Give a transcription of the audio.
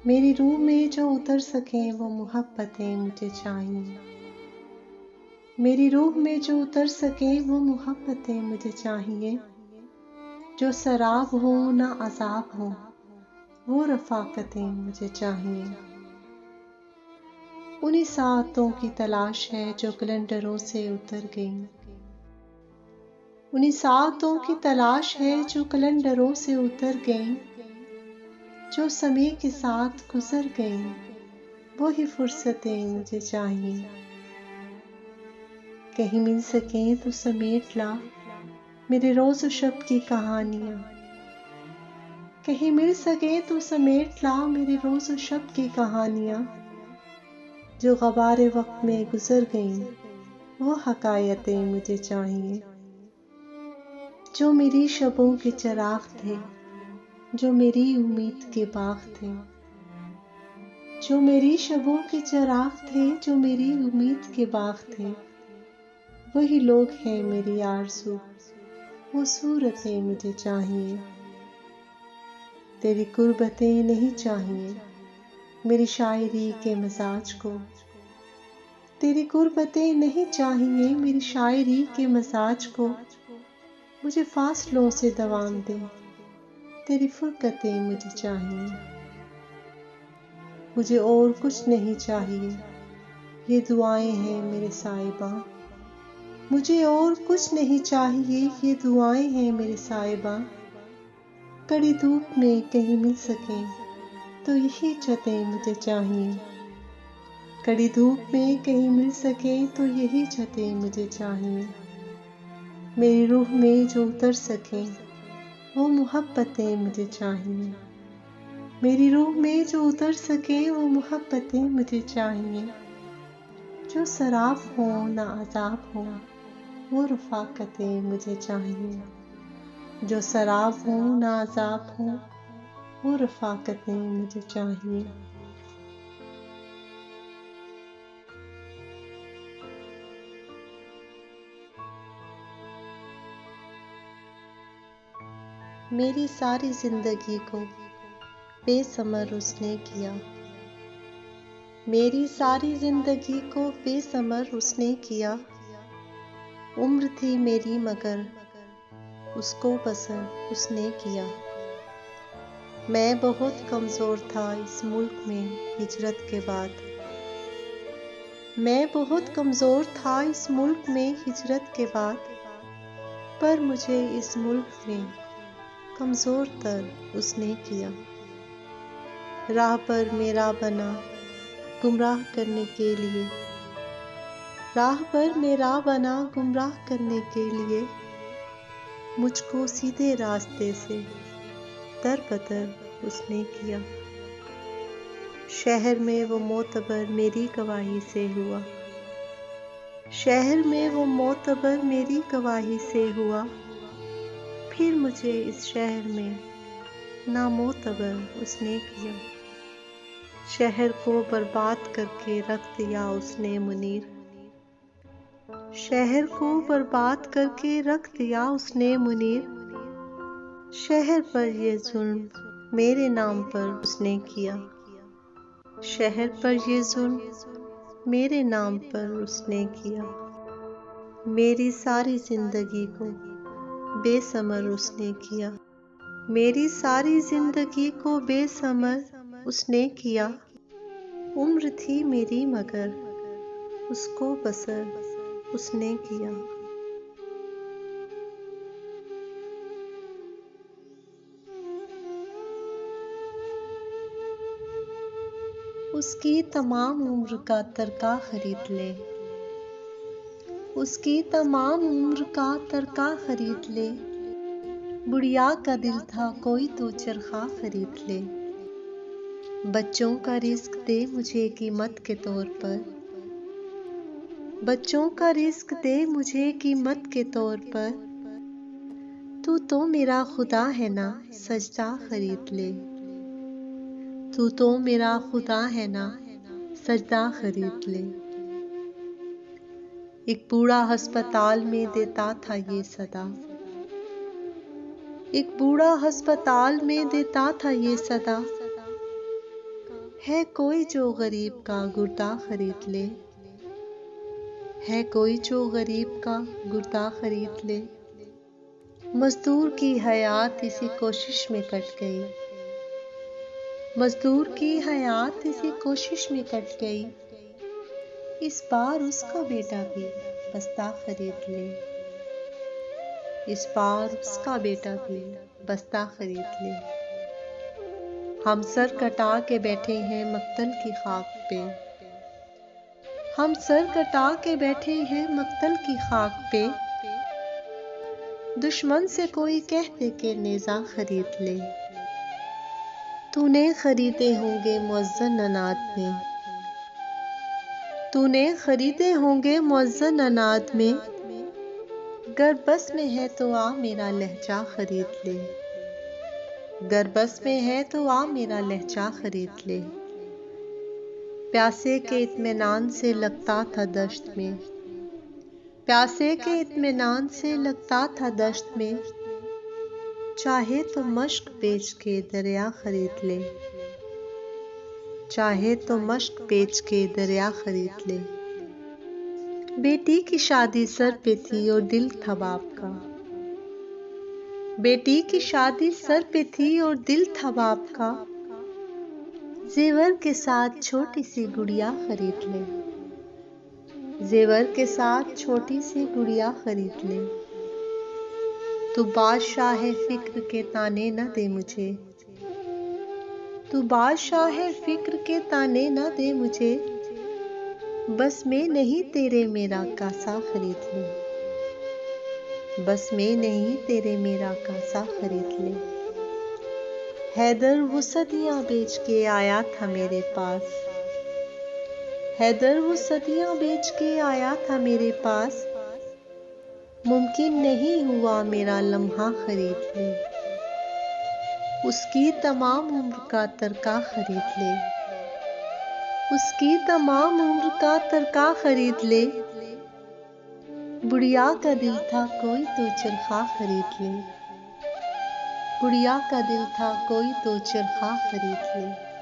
मेरी रूह में जो उतर सके वो मोहब्बतें मुझे चाहिए। मेरी रूह में जो उतर सके वो मोहब्बतें मुझे चाहिए। जो शराब हो ना अजाब हो वो रफ़ाक़तें मुझे चाहिए। उन्हीं सातों की तलाश है जो कैलेंडरों से उतर गई। उन्हीं सातों की तलाश है जो कैलेंडरों से उतर गई। जो समय के साथ गुजर गई वो ही फुर्सतें मुझे चाहिए। कहीं मिल सके तो समेट ला मेरे रोज़ शब की कहानियाँ। कहीं मिल सके तो समेट ला मेरे रोज़ शब की कहानियाँ। जो ग़बारे वक्त में गुजर गईं वो हकायतें मुझे चाहिए। जो मेरी शबों के चिराग थे, जो मेरी उम्मीद के बाग थे, जो मेरी शबों के चिराग थे, जो मेरी उम्मीद के बाग थे, वही लोग हैं मेरी आरज़ू, वो सूरतें मुझे चाहिए। तेरी कुर्बतें नहीं चाहिए मेरी शायरी के मजाज को। तेरी कुर्बतें नहीं चाहिए मेरी शायरी के मजाज को। मुझे फासलों से दवाम दे तेरी फुरकतें मुझे चाहिए। मुझे और कुछ नहीं चाहिए, ये दुआएं हैं मेरे साहिबा। मुझे और कुछ नहीं चाहिए, ये दुआएं हैं मेरे साहिबा। कड़ी धूप में कहीं मिल सकें तो यही छतें मुझे चाहिए। कड़ी धूप में कहीं मिल सकें तो यही छतें मुझे चाहिए। मेरी रूह में जो उतर सकें वो मोहब्बतें मुझे चाहिए। मेरी रूह में जो उतर सकें वो मोहब्बतें मुझे चाहिए। जो शराब हो ना अजाब हो वो रफ़ाक़तें मुझे चाहिए। जो शराब हो ना अजाब हो वो रफ़ाक़तें मुझे चाहिए। मेरी सारी जिंदगी को बेसमर उसने किया। मेरी सारी जिंदगी को बेसमर उसने किया। उम्र थी मेरी मगर उसको बसर उसने किया। मैं बहुत कमज़ोर था इस मुल्क में हिजरत के बाद। मैं बहुत कमज़ोर था इस मुल्क में हिजरत के बाद। पर मुझे इस मुल्क में कमज़ोर तर उसने किया। राह पर मेरा बना गुमराह करने के लिए। राह पर मेरा बना गुमराह करने के लिए। मुझको सीधे रास्ते से दर बदर उसने किया। शहर में वो मोतबर मेरी गवाही से हुआ। शहर में वो मोतबर मेरी गवाही से हुआ। फिर मुझे इस शहर में नामोतबर उसने किया। शहर को बर्बाद करके रख दिया उसने मुनीर। शहर को बर्बाद करके रख दिया उसने मुनीर। शहर पर ये जुल्म मेरे नाम पर उसने किया। शहर पर ये जुल्म मेरे नाम पर उसने किया। मेरी सारी जिंदगी को बेसमर उसने किया। मेरी सारी जिंदगी को बेसमर उसने किया। उम्र थी मेरी मगर उसको बसर उसने किया। उसकी तमाम उम्र का तरका खरीद ले। उसकी तमाम उम्र का तरका खरीद ले। बुढ़िया का दिल था कोई तो चरखा खरीद ले। बच्चों का रिस्क दे मुझे कीमत के तौर पर। बच्चों का रिस्क दे मुझे कीमत के तौर पर। तू तो मेरा खुदा है ना सजदा खरीद ले। तू तो मेरा खुदा है ना सजदा खरीद ले। एक बूढ़ा अस्पताल में देता था ये सदा। एक बूढ़ा अस्पताल में देता था ये सदा। है कोई जो गरीब का गुर्दा खरीद ले, है कोई जो गरीब का गुर्दा खरीद ले। मजदूर की हयात इसी कोशिश में कट गई, मजदूर की हयात इसी कोशिश में कट गई। इस बार उसका बेटा भी बस्ता खरीद ले, इस बार उसका बेटा भी बस्ता खरीद ले। हम सर कटा के बैठे हैं मक्तल की खाक पे, हम सर कटा के बैठे हैं मक्तल की खाक पे। दुश्मन से कोई कह दे के नेज़ा खरीद ले, तूने खरीदे होंगे मुअज्जन अनाद में, तूने खरीदे होंगे मुअज्जन अनाद में। गर बस में है तो आ मेरा लहजा खरीद ले, गर बस में है तो आ मेरा लहजा खरीद ले। प्यासे के इत्मीनान से लगता था दश्त में, प्यासे के इत्मीनान से लगता था दश्त में। चाहे तो मश्क बेच के दरिया खरीद ले, चाहे तो मश्क बेच के दरिया खरीद ले। बेटी की शादी सर पे थी और दिल था बाप का, बेटी की शादी सर पे थी और दिल था बाप का। जेवर के साथ छोटी सी गुड़िया खरीद ले, जेवर के साथ छोटी सी गुड़िया खरीद ले। तू बादशाह है फिक्र के ताने न दे मुझे, तू बादशाह है फिक्र के ताने न दे मुझे। बस में नहीं तेरे मेरा कासा खरीद ले, बस में नहीं तेरे मेरा कासा खरीद ले। हैदर वो सदियां बेच के आया था मेरे पास, हैदर वो सदियां बेच के आया था मेरे पास। मुमकिन नहीं हुआ मेरा लम्हा खरीद ले, उसकी तमाम उम्र का तरका खरीद ले, उसकी तमाम उम्र का तरका खरीद ले। बुढ़िया का दिल था कोई तो चरखा खरीद ले, बुढ़िया का दिल था कोई तो चरखा खरीद ले।